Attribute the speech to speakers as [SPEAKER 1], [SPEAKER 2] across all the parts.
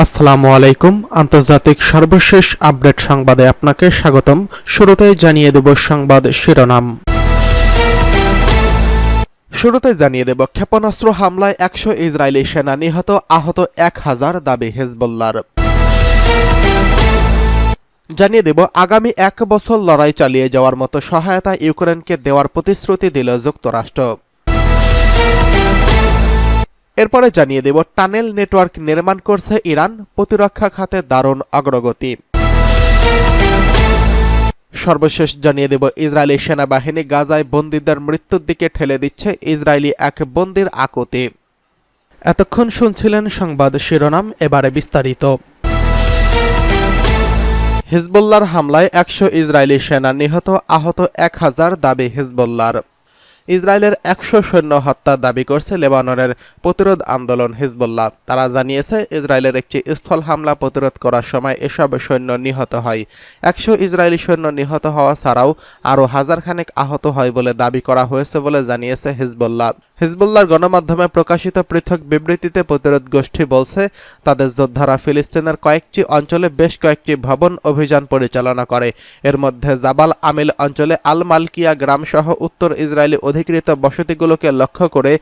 [SPEAKER 1] আসসালামু আলাইকুম। আন্তর্জাতিক সর্বশেষ আপডেট সংবাদে আপনাকে স্বাগতম। শুরুতেই জানিয়ে দেব সংবাদ শিরোনাম। শুরুতে জানিয়ে দেব ক্ষেপণাস্ত্র হামলায় ১০০ ইসরায়েলি সেনা নিহত, আহত ১,০০০ দাবি হিজবুল্লাহর। জানিয়ে দেব আগামী ১ বছর লড়াই চালিয়ে যাওয়ার মতো সহায়তা ইউক্রেনকে দেওয়ার প্রতিশ্রুতি দিল যুক্তরাষ্ট্র। এরপরে জানিয়ে দেব টানেল নেটওয়ার্ক নির্মাণ করছে ইরান, প্রতিরক্ষা খাতে দারুণ অগ্রগতি। সর্বশেষ জানিয়ে দেব ইসরায়েলি সেনাবাহিনী গাজায় বন্দীদের মৃত্যুর দিকে ঠেলে দিচ্ছে, ইসরায়েলি এক বন্দীর আকুতি। এতক্ষণ শুনছিলেন সংবাদ শিরোনাম, এবারে বিস্তারিত। হিজবুল্লাহর হামলায় ১০০ ইসরায়েলি সেনা নিহত, আহত ১,০০০ দাবি হিজবুল্লাহর। ইসরায়েলের ১০০ সৈন্য হত্যার দাবি করছে লেবাননের প্রতিরোধ আন্দোলন হিজবুল্লাহ। তারা জানিয়েছে ইসরায়েলের একটি স্থল হামলা প্রতিরোধ করার সময় এসব সৈন্য নিহত হয়। ১০০ ইসরায়েলি সৈন্য নিহত হওয়া ছাড়াও আরও হাজারখানেক আহত হয় বলে দাবি করা হয়েছে বলে জানিয়েছে হিজবুল্লাহ। হিজবুল্লাহর গণমাধ্যমে প্রকাশিত পৃথক বিবৃতিতে প্রতিরোধ গোষ্ঠী বলছে তাদের যোদ্ধারা ফিলিস্তিনের কয়েকটি অঞ্চলে বেশ কয়েকটি ভবন অভিযান পরিচালনা করে। এর মধ্যে জাবাল আমিল অঞ্চলে আল মালকিয়া গ্রামসহ উত্তর ইসরায়েলি অধিকৃত বসতিগুলোকে লক্ষ্য করে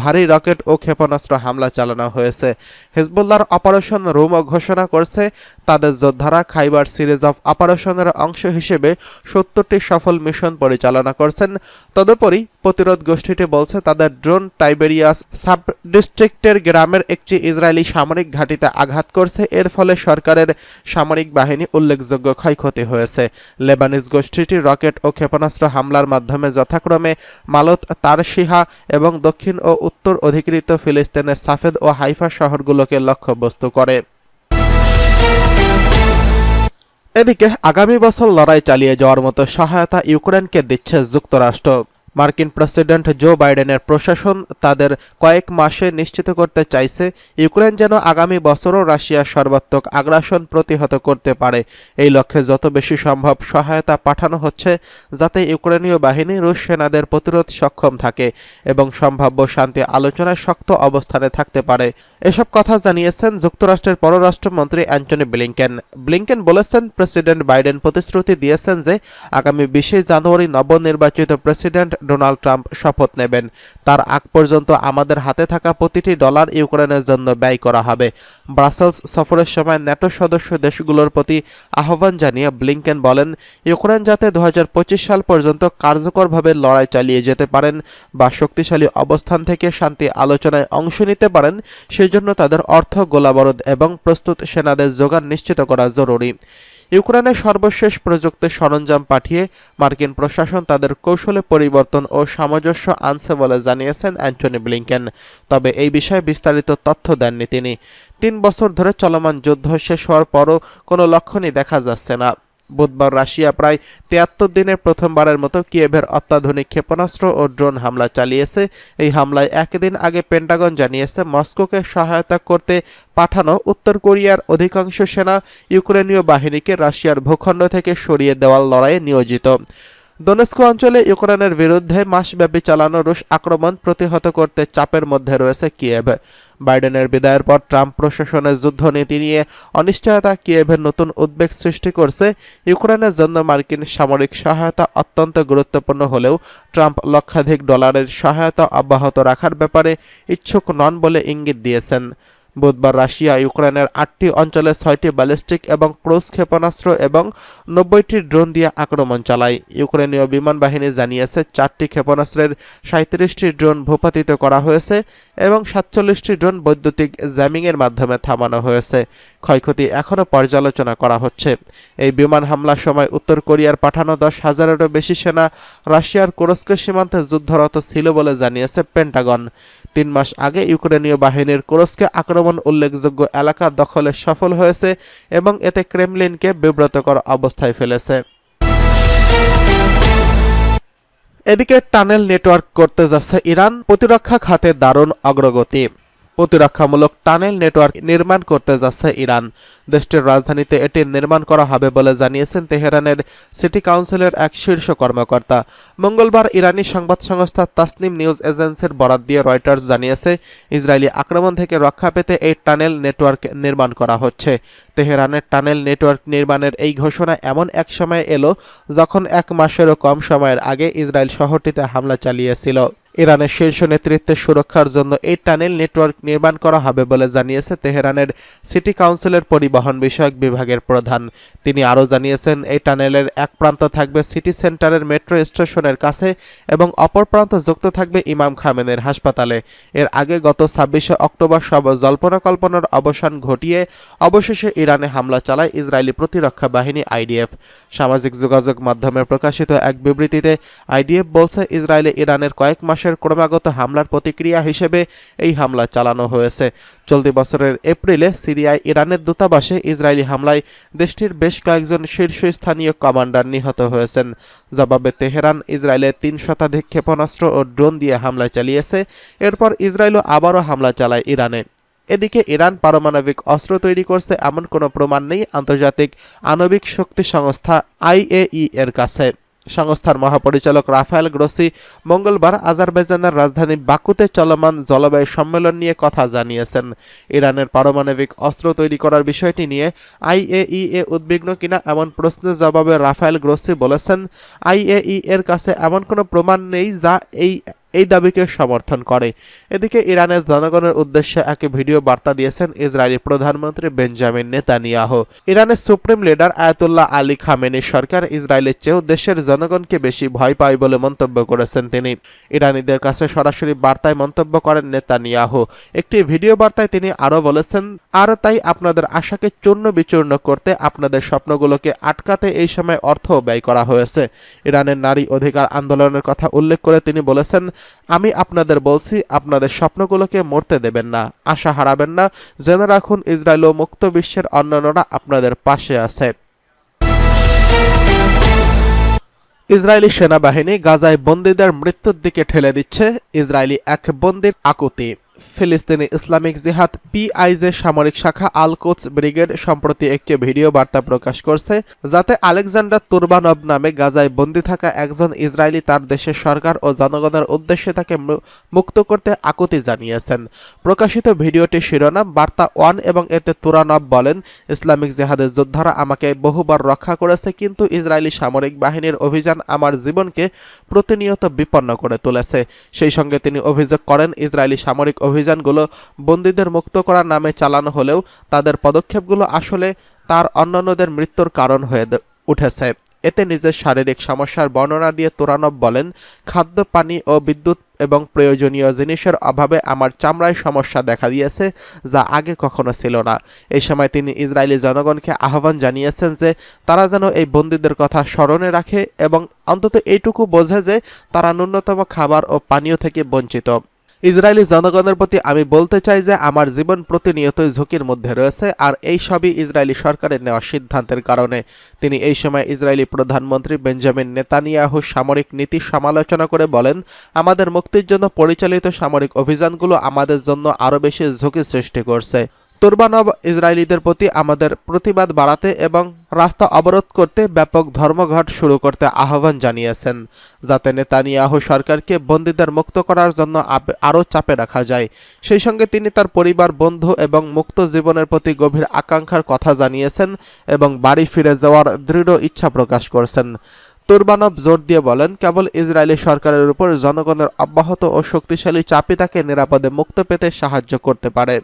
[SPEAKER 1] ভারী রকেট ও ক্ষেপণাস্ত্র হামলা চালানো হয়েছে। হিজবুল্লাহর অপারেশন রুমও ঘোষণা করছে তাদের যোদ্ধারা খাইবার সিরিজ অফ অপারেশনের অংশ হিসেবে ৭০টি সফল মিশন পরিচালনা করছেন। তদুপরি প্রতিরোধ গোষ্ঠীটি বলছে তাদের ড্রোন টাইবেরিয়াস সাব ডিস্ট্রিক্টের গ্রামের একটি ইসরায়েলি সামরিক ঘাঁটিতে আঘাত করছে। এর ফলে সরকারের সামরিক বাহিনী উল্লেখযোগ্য ক্ষয়ক্ষতি হয়েছে। লেবানিজ গোষ্ঠীটি রকেট ও ক্ষেপণাস্ত্র হামলার মাধ্যমে যথাক্রমে মালত, তারশিহা এবং দক্ষিণ ও উত্তর অধিকৃত ফিলিস্তিনের সাফেদ ও হাইফা শহরগুলোকে লক্ষ্যবস্তু করে। এদিকে আগামী বছর লড়াই চালিয়ে যাওয়ার মতো সহায়তা ইউক্রেনকে দিচ্ছে যুক্তরাষ্ট্র। মার্কিন প্রেসিডেন্ট জো বাইডেনের প্রশাসন তাদের কয়েক মাসে নিশ্চিত করতে চাইছে ইউক্রেন যেন আগামী বছরও রাশিয়ার সর্বাত্মক আগ্রাসন প্রতিহত করতে পারে। এই লক্ষ্যে যত বেশি সম্ভব সহায়তা পাঠানো হচ্ছে যাতে ইউক্রেনীয় বাহিনী রুশ সেনাদের প্রতিরোধ সক্ষম থাকে এবং সম্ভাব্য শান্তি আলোচনায় শক্ত অবস্থানে থাকতে পারে। এসব কথা জানিয়েছেন যুক্তরাষ্ট্রের পররাষ্ট্রমন্ত্রী অ্যান্টনি ব্লিংকেন বলেছেন প্রেসিডেন্ট বাইডেন প্রতিশ্রুতি দিয়েছেন যে আগামী ২০ জানুয়ারি নবনির্বাচিত প্রেসিডেন্ট ডোনাল্ড ট্রাম্প শপথ নেবেন। তার আগ পর্যন্ত আমাদের হাতে থাকা প্রতিটি ডলার ইউক্রেনের জন্য ব্যয় করা হবে। ব্রাসেলস সফরের সময় ন্যাটো সদস্য দেশগুলোর প্রতি আহ্বান জানিয়ে ব্লিংকেন বলেন ইউক্রেন যাতে ২০২৫ সাল পর্যন্ত কার্যকরভাবে লড়াই চালিয়ে যেতে পারেন বা শক্তিশালী অবস্থান থেকে শান্তি আলোচনায় অংশ নিতে পারেন সেজন্য তাদের অর্থ, গোলাবারুদ এবং প্রস্তুত সেনাদের যোগান নিশ্চিত করা জরুরি। ইউক্রেনের সর্বশেষ প্রযুক্তি সরঞ্জাম পাঠিয়ে মার্কিন প্রশাসন তাদের কৌশলে পরিবর্তন ও সামঞ্জস্য আনছে বলে জানিয়েছেন অ্যান্টনি ব্লিংকেন। তবে এই বিষয়ে বিস্তারিত তথ্য দেননি তিনি। ৩ বছর ধরে চলমান যুদ্ধ শেষ হওয়ার পরও কোনো লক্ষণই দেখা যাচ্ছে না। বুধবার রাশিয়া প্রায় ৭৩ দিনের প্রথমবারের মতো কিয়েভের অত্যাধুনিক ক্ষেপণাস্ত্র ও ড্রোন হামলা চালিয়েছে। এই হামলায় একদিন আগে পেন্টাগন জানিয়েছে মস্কোকে সহায়তা করতে পাঠানো উত্তর কোরিয়ার অধিকাংশ সেনা ইউক্রেনীয় বাহিনীকে রাশিয়ার ভূখণ্ড থেকে সরিয়ে দেওয়ার লড়াইয়ে নিয়োজিত। দোনেস্ক অঞ্চলে ইউক্রেনের বিরুদ্ধে মাসব্যাপী চালানো রুশ আক্রমণ প্রতিহত করতে চাপের মধ্যে রয়েছে কিয়েভ। বাইডেনের বিদায়ের পর ট্রাম্প প্রশাসনের যুদ্ধনীতি নিয়ে অনিশ্চয়তা কিয়েভের নতুন উদ্বেগ সৃষ্টি করছে। ইউক্রেনের জন্য মার্কিন সামরিক সহায়তা অত্যন্ত গুরুত্বপূর্ণ হলেও ট্রাম্প লক্ষাধিক ডলারের সহায়তা অব্যাহত রাখার ব্যাপারে ইচ্ছুক নন বলে ইঙ্গিত দিয়েছেন। বুধবার রাশিয়া ইউক্রেনের ৮টি অঞ্চলে ৬টি ব্যালিস্টিক এবং ক্রুজ ক্ষেপণাস্ত্র এবং ৯০টি ড্রোন দিয়ে আক্রমণ চালায়। ইউক্রেনীয় বিমান বাহিনী জানিয়েছে ৪টি ক্ষেপণাস্ত্রের ৩৭টি ড্রোন ভূপাতিত করা হয়েছে এবং ৪৭টি ড্রোন বৈদ্যুতিক জ্যামিংয়ের মাধ্যমে থামানো হয়েছে। ক্ষয়ক্ষতি এখনও পর্যালোচনা করা হচ্ছে। এই বিমান হামলার সময় উত্তর কোরিয়ার পাঠানো ১০,০০০-এরও বেশি সেনা রাশিয়ার কুরস্ক সীমান্তে যুদ্ধরত ছিল বলে জানিয়েছে পেন্টাগন। ৩ মাস আগে ইউক্রেনীয় বাহিনীর কুরস্কে আক্রমণ উল্লেখযোগ্য এলাকা দখলে সফল হয়েছে এবং এতে ক্রেমলিনকে বিব্রতকর অবস্থায় ফেলেছে। এদিকে টানেল নেটওয়ার্ক করতে যাচ্ছে ইরান, প্রতিরক্ষা খাতে দারুণ অগ্রগতি। প্রতিরক্ষামূলক টানেল নেটওয়ার্ক নির্মাণ করতে যাচ্ছে ইরান। দেশটির রাজধানীতে এটি নির্মাণ করা হবে বলে জানিয়েছেন তেহরানের সিটি কাউন্সিলের এক শীর্ষ কর্মকর্তা। মঙ্গলবার ইরানি সংবাদ সংস্থা তাসনিম নিউজ এজেন্সির বরাত দিয়ে রয়টার্স জানিয়েছে, ইসরায়েলি আক্রমণ থেকে রক্ষা পেতে এই টানেল নেটওয়ার্ক নির্মাণ করা হচ্ছে। তেহরানের টানেল নেটওয়ার্ক নির্মাণের এই ঘোষণা এমন এক সময় এলো যখন 1 মাসেরও কম সময়ের আগে ইসরায়েল শহরটিতে হামলা চালিয়েছিল। ইরানের শীর্ষ নেতৃত্বের সুরক্ষার জন্য এই টানেল নেটওয়ার্ক নির্মাণ করা হবে বলে জানিয়েছে তেহরানের সিটি কাউন্সিলের পরিবহন বিষয়ক বিভাগের প্রধান। তিনি আরও জানিয়েছেন, এই টানেলের এক প্রান্ত থাকবে সিটি সেন্টারের মেট্রো স্টেশনের কাছে এবং অপর প্রান্ত যুক্ত থাকবে ইমাম খামেনের হাসপাতালে। এর আগে গত 26 অক্টোবর সব জল্পনা কল্পনার অবসান ঘটিয়ে অবশেষে ইরানে হামলা চালায় ইসরায়েলি প্রতিরক্ষা বাহিনী আইডিএফ। সামাজিক যোগাযোগ মাধ্যমে প্রকাশিত এক বিবৃতিতে আইডিএফ বলছে, ইসরায়েলে ইরানের কয়েক মাসের ক্রমাগত হামলার প্রতিক্রিয়া হিসেবে এই হামলা চালানো হয়েছে। চলতি বছরের এপ্রিলে সিরিয়ায় ইরানের দূতাবাসে ইসরায়েলি হামলায় দেশটির বেশ কয়েকজন শীর্ষস্থানীয় কমান্ডার নিহত হয়েছেন। জবাবে তেহরান ইসরায়েলের 3 শতাধিক ক্ষেপণাস্ত্র ও ড্রোন দিয়ে হামলা চালিয়েছে। এরপর ইসরায়েলও আবারও হামলা চালায় ইরানে। এদিকে ইরান পারমাণবিক অস্ত্র তৈরি করছে এমন কোনো প্রমাণ নেই আন্তর্জাতিক আণবিক শক্তি সংস্থা IAEA এর কাছে। সংস্থার মহাপরিচালক রাফায়েল গ্রোসি মঙ্গলবার আজারবাইজানের রাজধানী বাকুতে চলমান জলবায়ু সম্মেলন নিয়ে কথা জানিয়েছেন। ইরানের পারমাণবিক অস্ত্র তৈরি করার বিষয়টি নিয়ে IAEA উদ্বিগ্ন কিনা এমন প্রশ্নের জবাবে রাফায়েল গ্রোসি বলেছেন, IAEA এর কাছে এমন কোনো প্রমাণ নেই যা এই দাবিকে সমর্থন করে। এদিকে ইরানের জনগণের উদ্দেশ্যে এক ভিডিও বার্তা দিয়েছেন ইসরায়েলি প্রধানমন্ত্রী বেঞ্জামিন নেতানিয়াহু। ইরানের supreme leader Ayatollah Ali Khamenei সরকার ইসরায়েলের চেয়েও দেশের জনগণকে বেশি ভয় পায় বলে মন্তব্য করেছেন তিনি। ইরানিদের কাছে সরাসরি বার্তায় মন্তব্য করেন নেতানিয়াহু। একটি ভিডিও বার্তায় তিনি আরও বলেছেন, আর তাই আপনাদের আশাকে চূর্ণ বিচূর্ণ করতে, আপনাদের স্বপ্নগুলোকে আটকাতে এই সময় অর্থ ব্যয় করা হয়েছে। ইরানের নারী অধিকার আন্দোলনের কথা উল্লেখ করে তিনি বলেছেন, আমি আপনাদের বলছি, আপনাদের স্বপ্নগুলোকে মরতে দেবেন না, আশা হারাবেন না। জেনে রাখুন, ইসরায়েল ও মুক্ত বিশ্বের অন্যান্যরা আপনাদের পাশে আছে। ইসরায়েলি সেনাবাহিনী গাজায় বন্দীদের মৃত্যুর দিকে ঠেলে দিচ্ছে, ইসরায়েলি এক বন্দীর আকুতি। ফিলিস্তিনি ইসলামিক জিহাদ PIJ সামরিক শাখা আল কোচ ব্রিগেড সম্প্রতি একটি ভিডিও বার্তা প্রকাশ করছে, যাতে আলেকজান্ডার তুরবানভ নামে গাজায় বন্দী থাকা একজন ইসরায়েলি তার দেশের সরকার ও জনগণের উদ্দেশ্যে তাকে মুক্ত করতে আকুতি জানিয়েছেন। প্রকাশিত ভিডিওটির শিরোনাম বার্তা 1 এবং এতে তুরানভ বলেন, ইসলামিক জিহাদের যোদ্ধারা আমাকে বহুবার রক্ষা করেছে, কিন্তু ইসরায়েলি সামরিক বাহিনীর অভিযান আমার জীবনকে প্রতিনিয়ত বিপন্ন করে তুলেছে। সেই সঙ্গে তিনি অভিযোগ করেন, ইসরায়েলি সামরিক অভিযানগুলো বন্দীদের মুক্ত করার নামে চালানো হলেও তাদের পদক্ষেপগুলো আসলে তার অন্যান্যদের মৃত্যুর কারণ হয়ে উঠেছে। এতে নিজের শারীরিক সমস্যার বর্ণনা দিয়ে তুরানভ বলেন, খাদ্য, পানি ও বিদ্যুৎ এবং প্রয়োজনীয় জিনিসের অভাবে আমার চামড়ায় সমস্যা দেখা দিয়েছে, যা আগে কখনো ছিল না। এই সময় তিনি ইসরায়েলি জনগণকে আহ্বান জানিয়েছেন যে তারা যেন এই বন্দীদের কথা স্মরণে রাখে এবং অন্তত এইটুকু বোঝে যে তারা ন্যূনতম খাবার ও পানীয় থেকে বঞ্চিত। ইসরায়েলি জনগণের প্রতি আমি বলতে চাই যে আমার জীবন প্রতিনিয়তই ঝুঁকির মধ্যে রয়েছে, আর এই সবই ইসরায়েলি সরকারের নেওয়া সিদ্ধান্তের কারণে। তিনি এই সময় ইসরায়েলি প্রধানমন্ত্রী বেঞ্জামিন নেতানিয়াহুর সামরিক নীতি সমালোচনা করে বলেন, আমাদের মুক্তির জন্য পরিচালিত সামরিক অভিযানগুলো আমাদের জন্য আরও বেশি ঝুঁকি সৃষ্টি করছে। তুরবানভ ইসরায়েলিদের প্রতি আমাদের প্রতিবাদ বাড়াতে এবং রাস্তা অবরোধ করতে ব্যাপক ধর্মঘট শুরু করতে আহ্বান জানিয়েছেন, যাতে নেতানিয়াহু সরকারকে বন্দীদের মুক্ত করার জন্য আরও চাপে রাখা যায়। সেই সঙ্গে তিনি তার পরিবার, বন্ধু এবং মুক্ত জীবনের প্রতি গভীর আকাঙ্ক্ষার কথা জানিয়েছেন এবং বাড়ি ফিরে যাওয়ার দৃঢ় ইচ্ছা প্রকাশ করছেন। তুরবানভ জোর দিয়ে বলেন, কেবল ইসরায়েলি সরকারের উপর জনগণের অব্যাহত ও শক্তিশালী চাপই তাকে নিরাপদে মুক্ত পেতে সাহায্য করতে পারে।